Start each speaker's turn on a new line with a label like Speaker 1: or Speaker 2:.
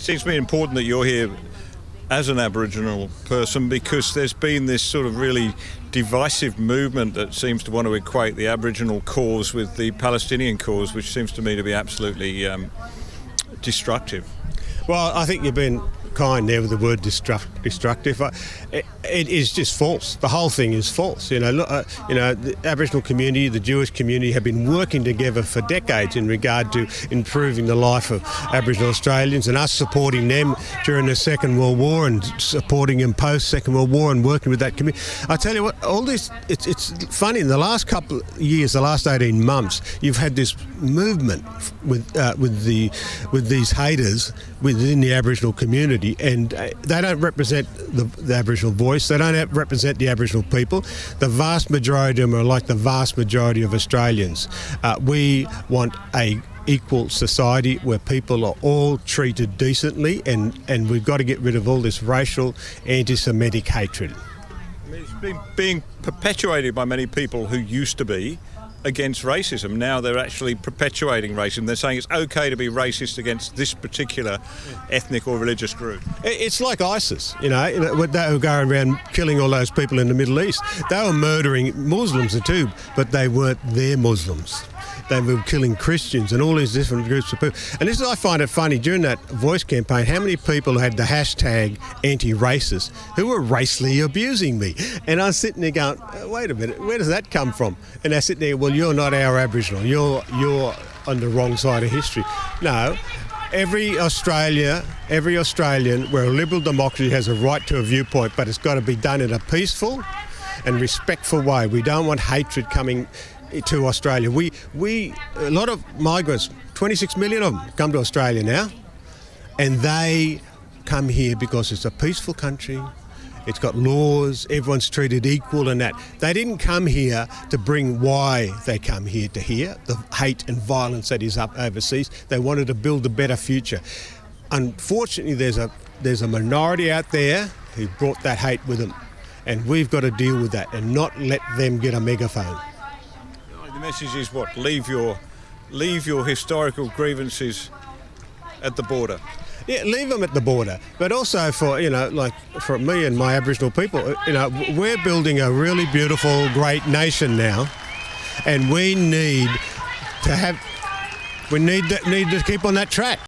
Speaker 1: Seems to me important that you're here as an Aboriginal person, because there's been this sort of really divisive movement that seems to want to equate the Aboriginal cause with the Palestinian cause, which seems to me to be absolutely destructive.
Speaker 2: Well, I think you've been kind there with the word destructive. It is just false. The whole thing is false. The Aboriginal community, the Jewish community have been working together for decades in regard to improving the life of Aboriginal Australians, and us supporting them during the Second World War and supporting them post-Second World War and working with that community. I tell you what, all this, it's funny, in the last couple of years, the last 18 months, you've had this movement with these haters within the Aboriginal community, and they don't represent the Aboriginal voice. They don't represent the Aboriginal people. The vast majority of them are like the vast majority of Australians. We want a equal society where people are all treated decently, and we've got to get rid of all this racial anti-Semitic hatred.
Speaker 1: It's been being perpetuated by many people who used to be against racism. Now they're actually perpetuating racism. They're saying it's okay to be racist against this particular ethnic or religious group.
Speaker 2: It's like ISIS, they were going around killing all those people in the Middle East. They were murdering Muslims too, but they weren't their Muslims. They were killing Christians and all these different groups of people. And this is, I find it funny, during that voice campaign, how many people had the hashtag anti-racist who were racially abusing me. And I was sitting there going, wait a minute, where does that come from? And they're sitting there, well, you're not our Aboriginal. You're on the wrong side of history. No. Every Australian, we're a liberal democracy, has a right to a viewpoint, but it's got to be done in a peaceful and respectful way. We don't want hatred coming to Australia. We a lot of migrants, 26 million of them, come to Australia now, and they come here because it's a peaceful country. It's got laws, everyone's treated equal, and that. They didn't come here to bring why they come here to hear the hate and violence that is up overseas. They wanted to build a better future. Unfortunately, there's a minority out there who brought that hate with them, and we've got to deal with that and not let them get a megaphone.
Speaker 1: The message is what? Leave your historical grievances at the border.
Speaker 2: Yeah, leave them at the border. But also for me and my Aboriginal people, we're building a really beautiful, great nation now, and we need to keep on that track.